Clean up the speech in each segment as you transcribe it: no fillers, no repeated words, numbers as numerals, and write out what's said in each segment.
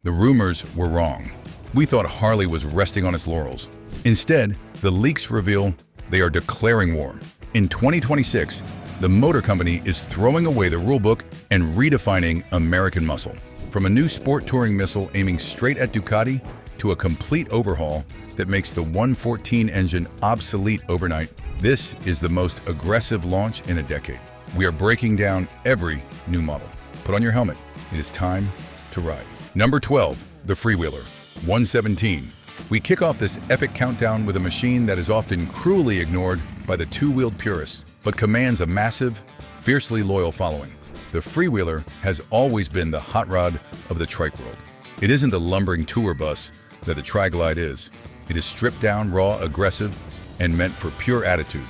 The rumors were wrong. We thought Harley was resting on its laurels. Instead, the leaks reveal they are declaring war. In 2026, the motor company is throwing away the rulebook and redefining American muscle. From a new sport touring missile aiming straight at Ducati to a complete overhaul that makes the 114 engine obsolete overnight, this is the most aggressive launch in a decade. We are breaking down every new model. Put on your helmet. It is time to ride. Number 12, the Freewheeler 117. We kick off this epic countdown with a machine that is often cruelly ignored by the two-wheeled purists, but commands a massive, fiercely loyal following. The Freewheeler has always been the hot rod of the trike world. It isn't the lumbering tour bus that the Tri-Glide is. It is stripped down, raw, aggressive, and meant for pure attitude.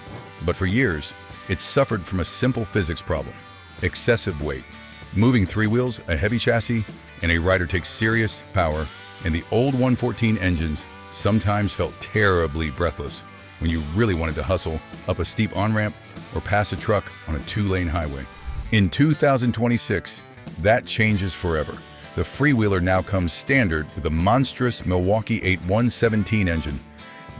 But for years, it suffered from a simple physics problem: excessive weight. Moving three wheels, a heavy chassis, and a rider takes serious power, and the old 114 engines sometimes felt terribly breathless when you really wanted to hustle up a steep on-ramp or pass a truck on a two-lane highway. In 2026, that changes forever. The Freewheeler now comes standard with a monstrous Milwaukee 8 117 engine.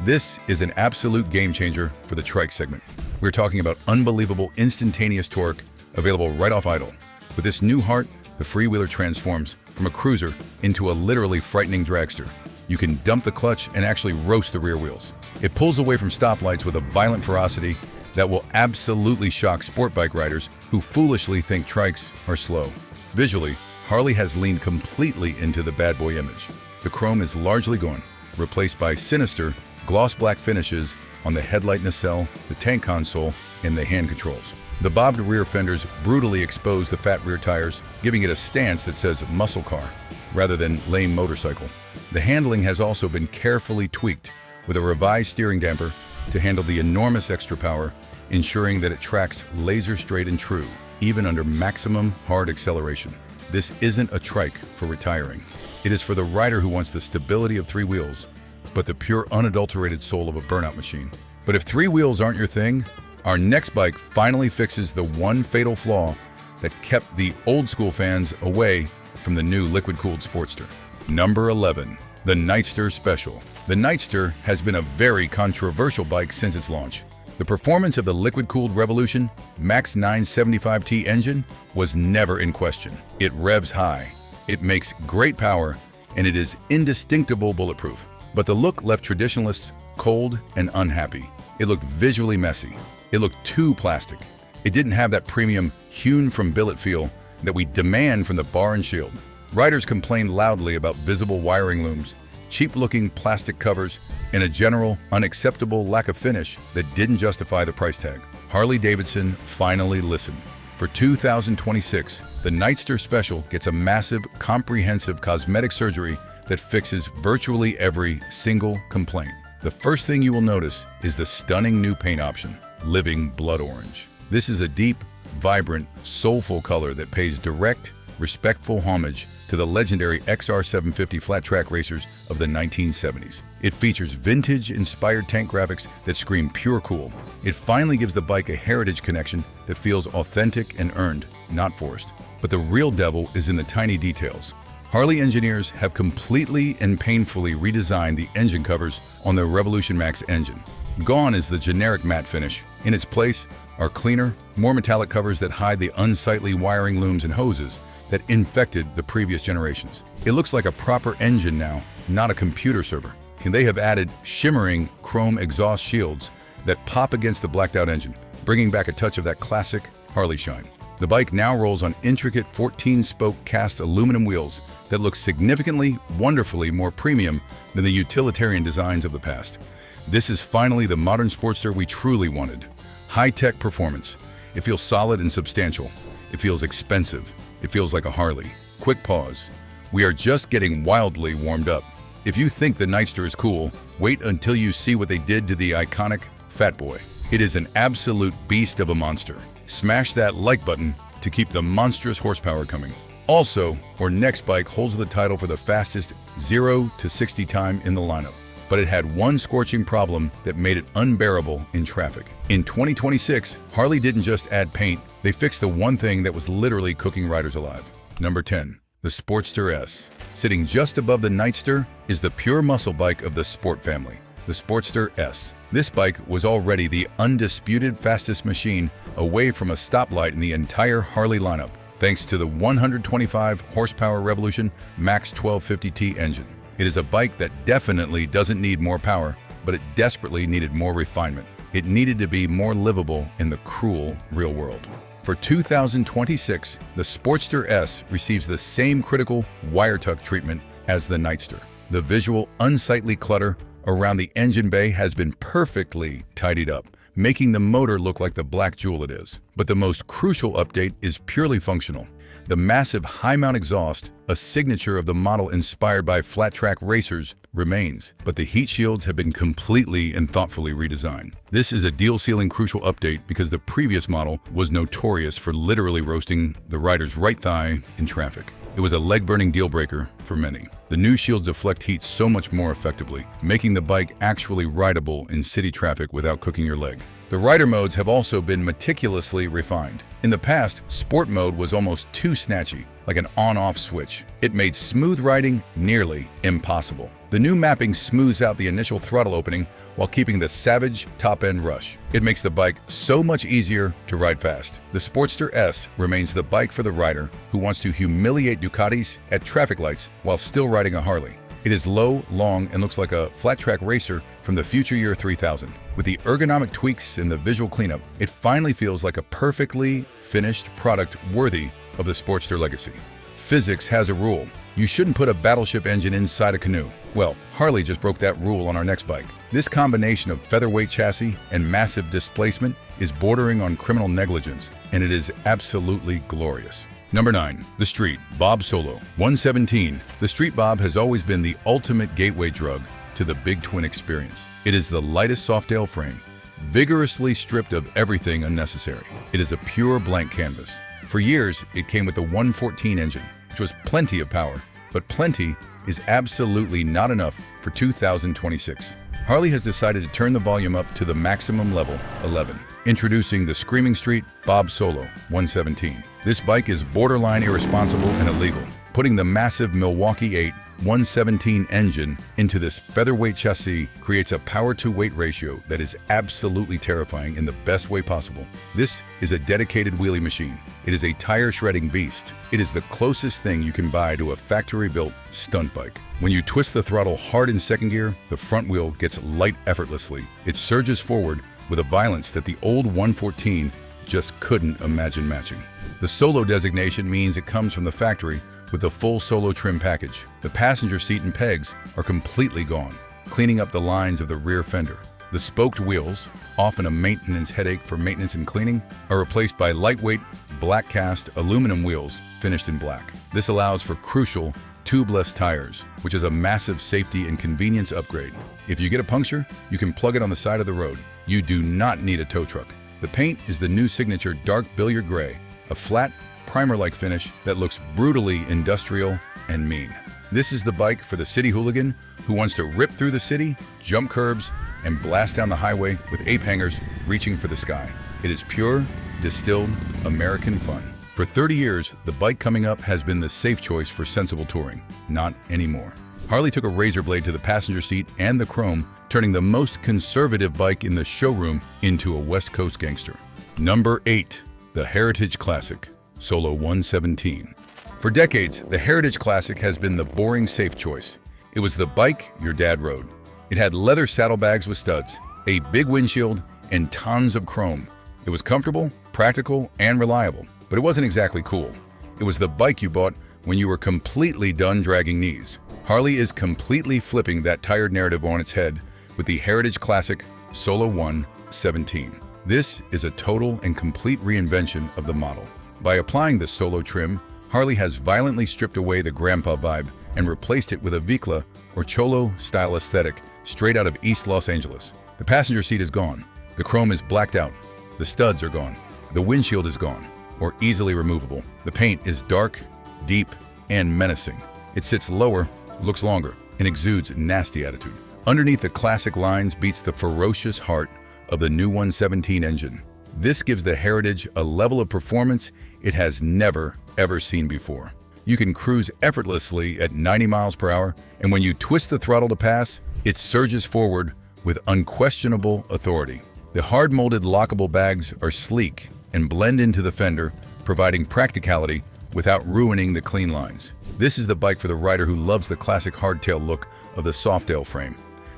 This is an absolute game-changer for the trike segment. We're talking about unbelievable instantaneous torque available right off idle. With this new heart, the Freewheeler transforms from a cruiser into a literally frightening dragster. You can dump the clutch and actually roast the rear wheels. It pulls away from stoplights with a violent ferocity that will absolutely shock sport bike riders who foolishly think trikes are slow. Visually, Harley has leaned completely into the bad boy image. The chrome is largely gone, replaced by sinister, gloss black finishes on the headlight nacelle, the tank console, and the hand controls. The bobbed rear fenders brutally expose the fat rear tires, giving it a stance that says muscle car rather than lame motorcycle. The handling has also been carefully tweaked with a revised steering damper to handle the enormous extra power, ensuring that it tracks laser straight and true, even under maximum hard acceleration. This isn't a trike for retiring. It is for the rider who wants the stability of three wheels, but the pure unadulterated soul of a burnout machine. But if three wheels aren't your thing, our next bike finally fixes the one fatal flaw that kept the old school fans away from the new liquid-cooled Sportster. Number 11, the Nightster Special. The Nightster has been a very controversial bike since its launch. The performance of the liquid-cooled Revolution Max 975T engine was never in question. It revs high, it makes great power, and it is indistinctable bulletproof. But the look left traditionalists cold and unhappy. It looked visually messy. It looked too plastic. It didn't have that premium hewn from billet feel that we demand from the bar and shield. Riders complained loudly about visible wiring looms, cheap-looking plastic covers, and a general, unacceptable lack of finish that didn't justify the price tag. Harley-Davidson finally listened. For 2026, the Nightster Special gets a massive, comprehensive cosmetic surgery that fixes virtually every single complaint. The first thing you will notice is the stunning new paint option, Living Blood Orange. This is a deep, vibrant, soulful color that pays direct, respectful homage to the legendary XR750 flat track racers of the 1970s. It features vintage-inspired tank graphics that scream pure cool. It finally gives the bike a heritage connection that feels authentic and earned, not forced. But the real devil is in the tiny details. Harley engineers have completely and painfully redesigned the engine covers on the Revolution Max engine. Gone is the generic matte finish. In its place are cleaner, more metallic covers that hide the unsightly wiring looms and hoses that infected the previous generations. It looks like a proper engine now, not a computer server. And they have added shimmering chrome exhaust shields that pop against the blacked out engine, bringing back a touch of that classic Harley shine. The bike now rolls on intricate 14-spoke cast aluminum wheels that look significantly, wonderfully more premium than the utilitarian designs of the past. This is finally the modern Sportster we truly wanted. High-tech performance. It feels solid and substantial. It feels expensive. It feels like a Harley. Quick pause. We are just getting wildly warmed up. If you think the Nightster is cool, wait until you see what they did to the iconic Fat Boy. It is an absolute beast of a monster. Smash that like button to keep the monstrous horsepower coming. Also, our next bike holds the title for the fastest 0 to 60 time in the lineup. But it had one scorching problem that made it unbearable in traffic. In 2026, Harley didn't just add paint, they fixed the one thing that was literally cooking riders alive. Number 10, The Sportster S. Sitting just above the Nightster is the pure muscle bike of the Sport family, the Sportster S. This bike was already the undisputed fastest machine away from a stoplight in the entire Harley lineup, thanks to the 125 horsepower Revolution Max 1250T engine. It is a bike that definitely doesn't need more power, but it desperately needed more refinement. It needed to be more livable in the cruel real world. For 2026, the Sportster S receives the same critical wire tuck treatment as the Nightster. The visual, unsightly clutter around the engine bay has been perfectly tidied up, making the motor look like the black jewel it is. But the most crucial update is purely functional. The massive high-mount exhaust, a signature of the model inspired by flat-track racers, remains, but the heat shields have been completely and thoughtfully redesigned. This is a deal-sealing crucial update because the previous model was notorious for literally roasting the rider's right thigh in traffic. It was a leg-burning deal-breaker for many. The new shields deflect heat so much more effectively, making the bike actually rideable in city traffic without cooking your leg. The rider modes have also been meticulously refined. In the past, Sport mode was almost too snatchy, like an on-off switch. It made smooth riding nearly impossible. The new mapping smooths out the initial throttle opening while keeping the savage top-end rush. It makes the bike so much easier to ride fast. The Sportster S remains the bike for the rider who wants to humiliate Ducatis at traffic lights while still riding a Harley. It is low, long, and looks like a flat-track racer from the future year 3000. With the ergonomic tweaks and the visual cleanup, it finally feels like a perfectly finished product worthy of the Sportster legacy. Physics has a rule. You shouldn't put a battleship engine inside a canoe. Well, Harley just broke that rule on our next bike. This combination of featherweight chassis and massive displacement is bordering on criminal negligence, and it is absolutely glorious. Number 9. The Street Bob Solo 117. The Street Bob has always been the ultimate gateway drug to the Big Twin experience. It is the lightest Softail frame, vigorously stripped of everything unnecessary. It is a pure blank canvas. For years, it came with the 114 engine, which was plenty of power, but plenty is absolutely not enough for 2026. Harley has decided to turn the volume up to the maximum level, 11. Introducing the Screaming Street Bob Solo 117. This bike is borderline irresponsible and illegal. Putting the massive Milwaukee 8 117 engine into this featherweight chassis creates a power-to-weight ratio that is absolutely terrifying in the best way possible. This is a dedicated wheelie machine. It is a tire-shredding beast. It is the closest thing you can buy to a factory-built stunt bike. When you twist the throttle hard in second gear, the front wheel gets light effortlessly. It surges forward with a violence that the old 114 just couldn't imagine matching. The Solo designation means it comes from the factory with the full Solo trim package. The passenger seat and pegs are completely gone, cleaning up the lines of the rear fender. The spoked wheels, often a maintenance headache for maintenance and cleaning, are replaced by lightweight, black cast aluminum wheels finished in black. This allows for crucial tubeless tires, which is a massive safety and convenience upgrade. If you get a puncture, you can plug it on the side of the road. You do not need a tow truck. The paint is the new signature dark billiard gray, a flat, primer-like finish that looks brutally industrial and mean. This is the bike for the city hooligan who wants to rip through the city, jump curbs, and blast down the highway with ape hangers reaching for the sky. It is pure, distilled American fun. For 30 years, the bike coming up has been the safe choice for sensible touring. Not anymore. Harley took a razor blade to the passenger seat and the chrome, turning the most conservative bike in the showroom into a West Coast gangster. Number 8. The Heritage Classic Solo 117. For decades, the Heritage Classic has been the boring safe choice. It was the bike your dad rode. It had leather saddlebags with studs, a big windshield, and tons of chrome. It was comfortable, practical, and reliable, but it wasn't exactly cool. It was the bike you bought when you were completely done dragging knees. Harley is completely flipping that tired narrative on its head with the Heritage Classic Solo 117. This is a total and complete reinvention of the model. By applying the Solo trim, Harley has violently stripped away the grandpa vibe and replaced it with a Vikla or Cholo style aesthetic straight out of East Los Angeles. The passenger seat is gone. The chrome is blacked out. The studs are gone. The windshield is gone, or easily removable. The paint is dark, deep, and menacing. It sits lower, looks longer, and exudes nasty attitude. Underneath the classic lines beats the ferocious heart of the new 117 engine. This gives the Heritage a level of performance it has never, ever seen before. You can cruise effortlessly at 90 miles per hour, and when you twist the throttle to pass, it surges forward with unquestionable authority. The hard-molded lockable bags are sleek and blend into the fender, providing practicality without ruining the clean lines. This is the bike for the rider who loves the classic hardtail look of the Softail frame,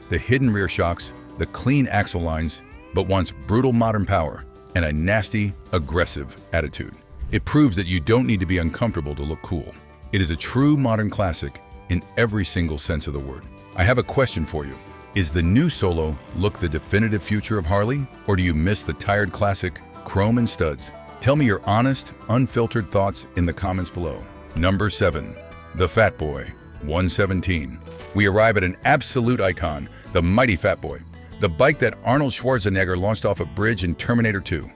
the hidden rear shocks, the clean axle lines, but wants brutal modern power and a nasty, aggressive attitude. It proves that you don't need to be uncomfortable to look cool. It is a true modern classic in every single sense of the word. I have a question for you. Is the new Solo look the definitive future of Harley, or do you miss the tired classic chrome and studs? Tell me your honest, unfiltered thoughts in the comments below. Number 7. The Fat Boy 117. We arrive at an absolute icon, the mighty Fat Boy, the bike that Arnold Schwarzenegger launched off a bridge in Terminator 2.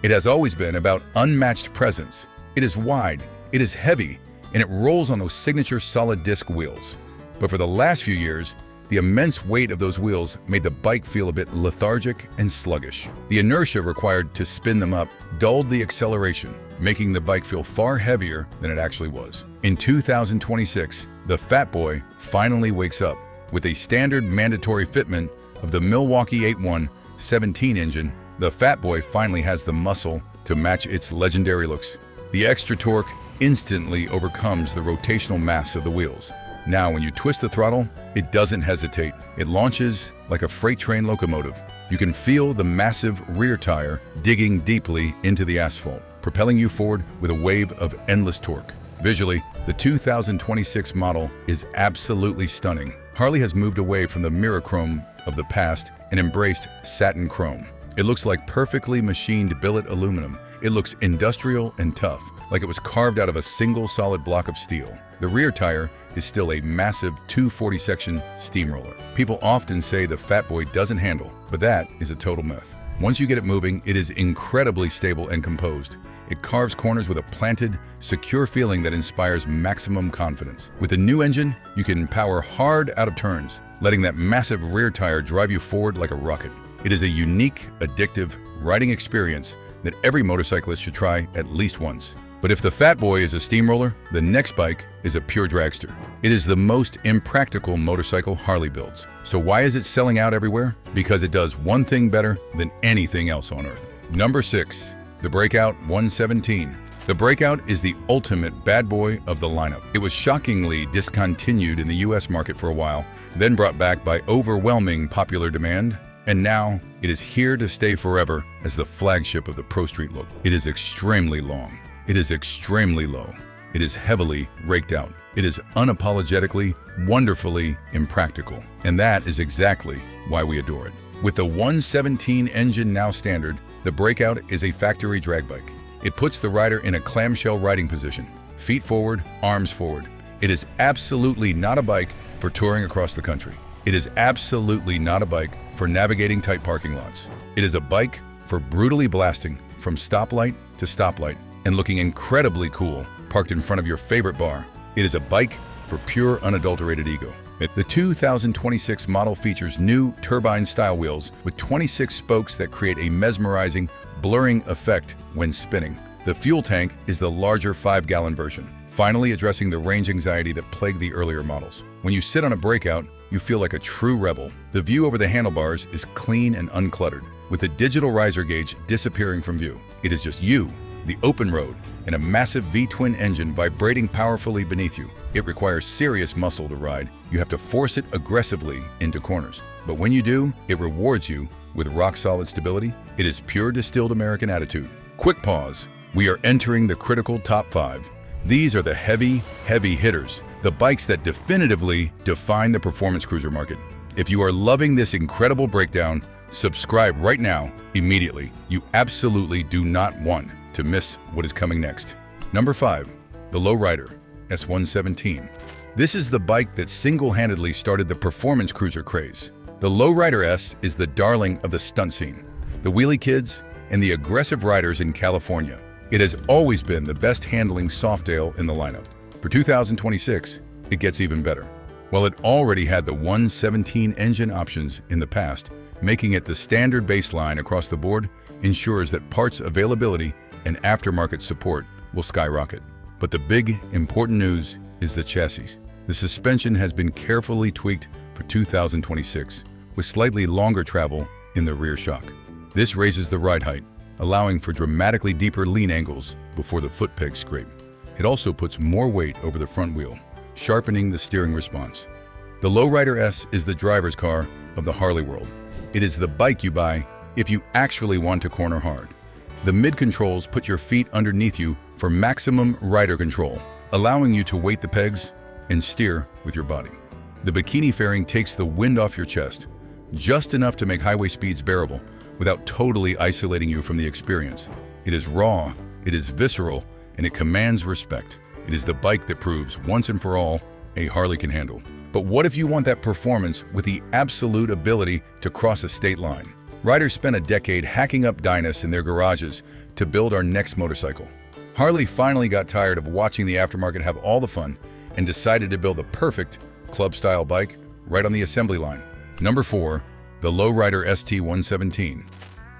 It has always been about unmatched presence. It is wide, it is heavy, and it rolls on those signature solid disc wheels. But for the last few years, the immense weight of those wheels made the bike feel a bit lethargic and sluggish. The inertia required to spin them up dulled the acceleration, making the bike feel far heavier than it actually was. In 2026, the Fat Boy finally wakes up. With a standard mandatory fitment of the Milwaukee 8.1 engine, the Fat Boy finally has the muscle to match its legendary looks. The extra torque instantly overcomes the rotational mass of the wheels. Now, when you twist the throttle, it doesn't hesitate. It launches like a freight train locomotive. You can feel the massive rear tire digging deeply into the asphalt, propelling you forward with a wave of endless torque. Visually, the 2026 model is absolutely stunning. Harley has moved away from the mirror chrome of the past and embraced satin chrome. It looks like perfectly machined billet aluminum. It looks industrial and tough, like it was carved out of a single solid block of steel. The rear tire is still a massive 240-section steamroller. People often say the Fat Boy doesn't handle, but that is a total myth. Once you get it moving, it is incredibly stable and composed. It carves corners with a planted, secure feeling that inspires maximum confidence. With a new engine, you can power hard out of turns, letting that massive rear tire drive you forward like a rocket. It is a unique, addictive riding experience that every motorcyclist should try at least once. But if the Fat Boy is a steamroller, the next bike is a pure dragster. It is the most impractical motorcycle Harley builds. So why is it selling out everywhere? Because it does one thing better than anything else on earth. Number 6. The Breakout 117. The Breakout is the ultimate bad boy of the lineup. It was shockingly discontinued in the US market for a while, then brought back by overwhelming popular demand, and now it is here to stay forever as the flagship of the Pro Street look. It is extremely long. It is extremely low. It is heavily raked out. It is unapologetically, wonderfully impractical. And that is exactly why we adore it. With the 117 engine now standard, the Breakout is a factory drag bike. It puts the rider in a clamshell riding position, feet forward, arms forward. It is absolutely not a bike for touring across the country. It is absolutely not a bike for navigating tight parking lots. It is a bike for brutally blasting from stoplight to stoplight and looking incredibly cool parked in front of your favorite bar. It is a bike for pure unadulterated ego. The 2026 model features new turbine-style wheels with 26 spokes that create a mesmerizing, blurring effect when spinning. The fuel tank is the larger 5-gallon version, finally addressing the range anxiety that plagued the earlier models. When you sit on a Breakout, you feel like a true rebel. The view over the handlebars is clean and uncluttered, with the digital riser gauge disappearing from view. It is just you, the open road, and a massive V-twin engine vibrating powerfully beneath you. It requires serious muscle to ride. You have to force it aggressively into corners. But when you do, it rewards you with rock-solid stability. It is pure distilled American attitude. Quick pause. We are entering the critical top 5. These are the heavy, heavy hitters, the bikes that definitively define the performance cruiser market. If you are loving this incredible breakdown, subscribe right now, immediately. You absolutely do not want to miss what is coming next. Number 5. The Lowrider S117. This is the bike that single-handedly started the performance cruiser craze. The Lowrider S is the darling of the stunt scene, the wheelie kids, and the aggressive riders in California. It has always been the best handling Softail in the lineup. For 2026, it gets even better. While it already had the 117 engine options in the past, making it the standard baseline across the board ensures that parts availability and aftermarket support will skyrocket. But the big, important news is the chassis. The suspension has been carefully tweaked for 2026, with slightly longer travel in the rear shock. This raises the ride height, allowing for dramatically deeper lean angles before the foot pegs scrape. It also puts more weight over the front wheel, sharpening the steering response. The Lowrider S is the driver's car of the Harley world. It is the bike you buy if you actually want to corner hard. The mid-controls put your feet underneath you for maximum rider control, allowing you to weight the pegs and steer with your body. The bikini fairing takes the wind off your chest, just enough to make highway speeds bearable without totally isolating you from the experience. It is raw, it is visceral, and it commands respect. It is the bike that proves once and for all a Harley can handle. But what if you want that performance with the absolute ability to cross a state line? Riders spent a decade hacking up dynos in their garages to build our next motorcycle. Harley finally got tired of watching the aftermarket have all the fun and decided to build the perfect club-style bike right on the assembly line. Number 4, the Lowrider ST117.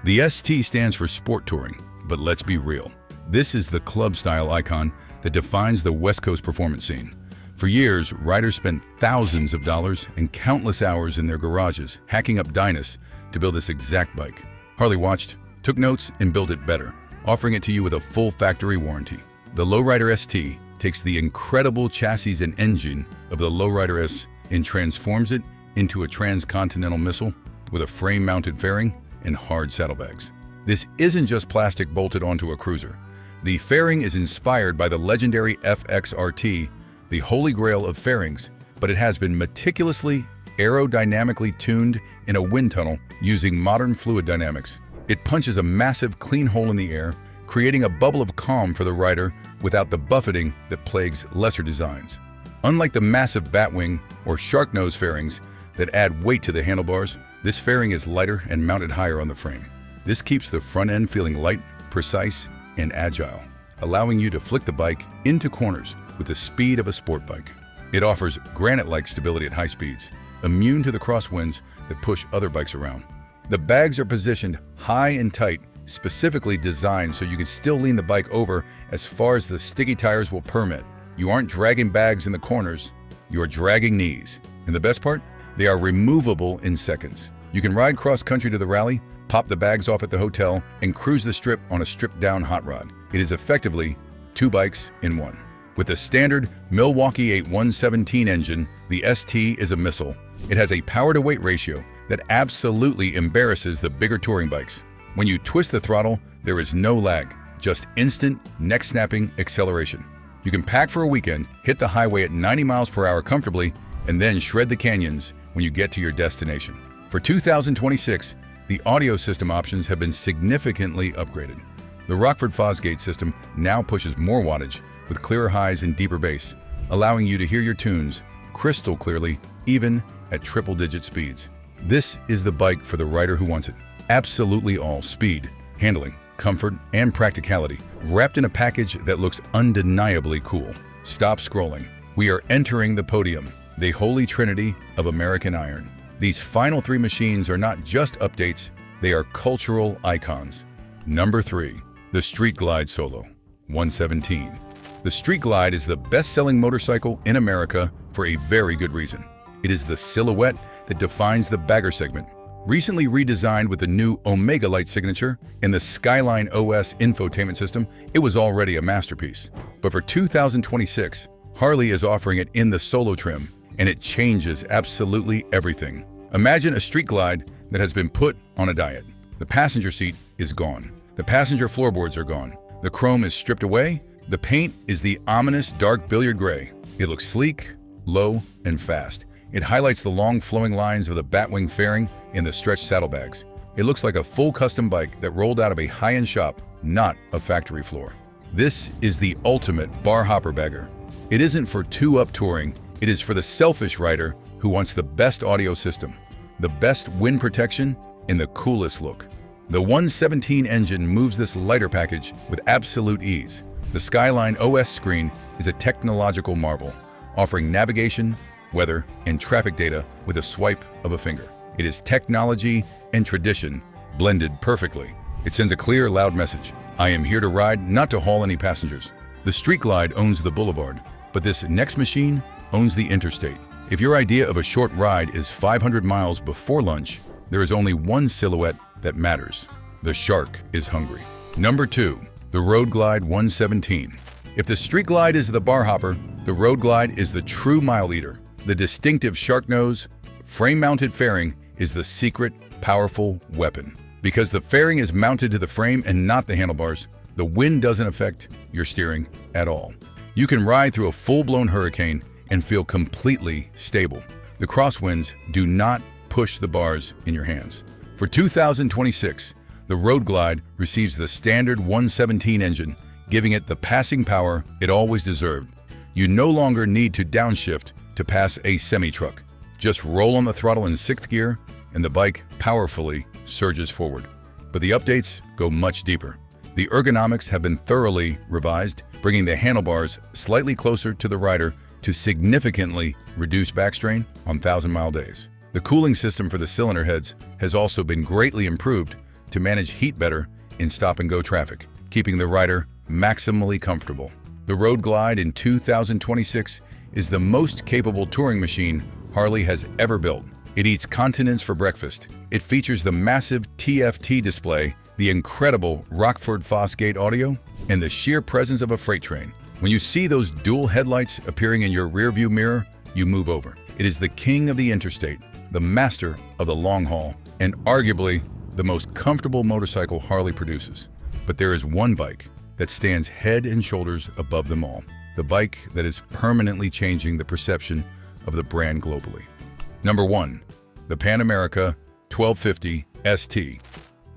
The ST stands for Sport Touring, but let's be real. This is the club-style icon that defines the West Coast performance scene. For years, riders spent thousands of dollars and countless hours in their garages hacking up dynos to build this exact bike. Harley watched, took notes, and built it better, offering it to you with a full factory warranty. The Lowrider ST takes the incredible chassis and engine of the Lowrider S and transforms it into a transcontinental missile with a frame-mounted fairing and hard saddlebags. This isn't just plastic bolted onto a cruiser. The fairing is inspired by the legendary FXRT, the holy grail of fairings, but it has been meticulously aerodynamically tuned in a wind tunnel using modern fluid dynamics. It punches a massive clean hole in the air, creating a bubble of calm for the rider without the buffeting that plagues lesser designs. Unlike the massive batwing or shark nose fairings that add weight to the handlebars, this fairing is lighter and mounted higher on the frame. This keeps the front end feeling light, precise, and agile, allowing you to flick the bike into corners with the speed of a sport bike. It offers granite-like stability at high speeds, immune to the crosswinds that push other bikes around. The bags are positioned high and tight, specifically designed so you can still lean the bike over as far as the sticky tires will permit. You aren't dragging bags in the corners, you are dragging knees. And the best part? They are removable in seconds. You can ride cross-country to the rally, pop the bags off at the hotel, and cruise the strip on a stripped-down hot rod. It is effectively 2 bikes in one. With the standard Milwaukee 8117 engine, the ST is a missile. It has a power-to-weight ratio that absolutely embarrasses the bigger touring bikes. When you twist the throttle, there is no lag, just instant, neck-snapping acceleration. You can pack for a weekend, hit the highway at 90 miles per hour comfortably, and then shred the canyons when you get to your destination. For 2026, the audio system options have been significantly upgraded. The Rockford Fosgate system now pushes more wattage with clearer highs and deeper bass, allowing you to hear your tunes crystal clearly even at triple-digit speeds. This is the bike for the rider who wants it. Absolutely all speed, handling, comfort, and practicality, wrapped in a package that looks undeniably cool. Stop scrolling. We are entering the podium, the holy trinity of American iron. These final 3 machines are not just updates, they are cultural icons. Number 3, the Street Glide Solo 117. The Street Glide is the best-selling motorcycle in America for a very good reason. It is the silhouette that defines the bagger segment. Recently redesigned with the new Omega Light signature and the Skyline OS infotainment system, it was already a masterpiece. But for 2026, Harley is offering it in the Solo trim, and it changes absolutely everything. Imagine a Street Glide that has been put on a diet. The passenger seat is gone. The passenger floorboards are gone. The chrome is stripped away. The paint is the ominous dark billiard gray. It looks sleek, low, and fast. It highlights the long flowing lines of the batwing fairing and the stretched saddlebags. It looks like a full custom bike that rolled out of a high-end shop, not a factory floor. This is the ultimate bar hopper bagger. It isn't for two-up touring, it is for the selfish rider who wants the best audio system, the best wind protection, and the coolest look. The 117 engine moves this lighter package with absolute ease. The Skyline OS screen is a technological marvel, offering navigation, weather, and traffic data with a swipe of a finger. It is technology and tradition blended perfectly. It sends a clear, loud message. I am here to ride, not to haul any passengers. The Street Glide owns the boulevard, but this next machine owns the interstate. If your idea of a short ride is 500 miles before lunch, there is only one silhouette that matters. The shark is hungry. Number 2. The Road Glide 117. If the Street Glide is the bar hopper, the Road Glide is the true mile eater. The distinctive shark nose, frame-mounted fairing is the secret, powerful weapon. Because the fairing is mounted to the frame and not the handlebars, the wind doesn't affect your steering at all. You can ride through a full-blown hurricane and feel completely stable. The crosswinds do not push the bars in your hands. For 2026, the Road Glide receives the standard 117 engine, giving it the passing power it always deserved. You no longer need to downshift to pass a semi-truck. Just roll on the throttle in 6th gear and the bike powerfully surges forward. But the updates go much deeper. The ergonomics have been thoroughly revised, bringing the handlebars slightly closer to the rider to significantly reduce backstrain on 1,000-mile days. The cooling system for the cylinder heads has also been greatly improved to manage heat better in stop-and-go traffic, keeping the rider maximally comfortable. The Road Glide in 2026 is the most capable touring machine Harley has ever built. It eats continents for breakfast. It features the massive TFT display, the incredible Rockford Fosgate audio, and the sheer presence of a freight train. When you see those dual headlights appearing in your rearview mirror, you move over. It is the king of the interstate, the master of the long haul, and arguably the most comfortable motorcycle Harley produces. But there is one bike that stands head and shoulders above them all. The bike that is permanently changing the perception of the brand globally. Number 1. The Pan America 1250 ST.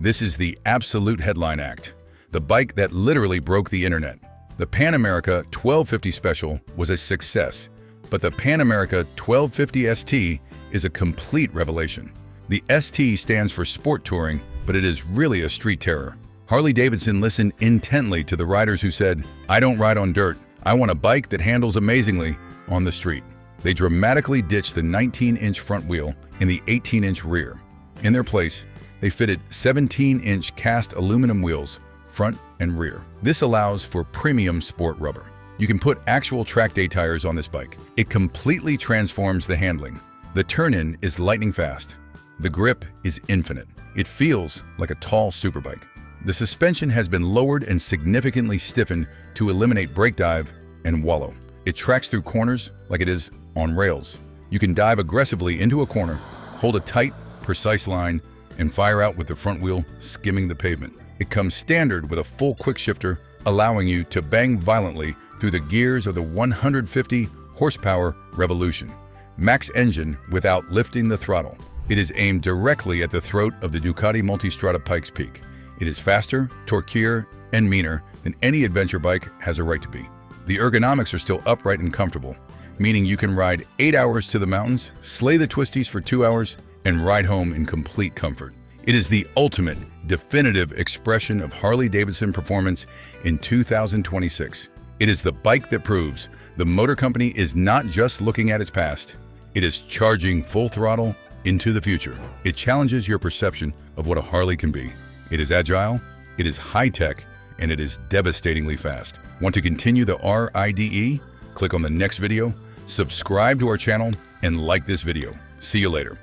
This is the absolute headline act. The bike that literally broke the internet. The Pan America 1250 Special was a success, but the Pan America 1250 ST is a complete revelation. The ST stands for sport touring, but it is really a street terror. Harley-Davidson listened intently to the riders who said, "I don't ride on dirt. I want a bike that handles amazingly on the street." They dramatically ditched the 19-inch front wheel and the 18-inch rear. In their place, they fitted 17-inch cast aluminum wheels, front and rear. This allows for premium sport rubber. You can put actual track day tires on this bike. It completely transforms the handling. The turn-in is lightning fast. The grip is infinite. It feels like a tall superbike. The suspension has been lowered and significantly stiffened to eliminate brake dive and wallow. It tracks through corners like it is on rails. You can dive aggressively into a corner, hold a tight, precise line, and fire out with the front wheel skimming the pavement. It comes standard with a full quick shifter, allowing you to bang violently through the gears of the 150 horsepower Revolution max engine without lifting the throttle. It is aimed directly at the throat of the Ducati Multistrada Pikes Peak. It is faster, torquier, and meaner than any adventure bike has a right to be. The ergonomics are still upright and comfortable, meaning you can ride 8 hours to the mountains, slay the twisties for 2 hours, and ride home in complete comfort. It is the ultimate, definitive expression of Harley-Davidson performance in 2026. It is the bike that proves the motor company is not just looking at its past, it is charging full throttle into the future. It challenges your perception of what a Harley can be. It is agile, it is high-tech, and it is devastatingly fast. Want to continue the RIDE? Click on the next video, subscribe to our channel, and like this video. See you later.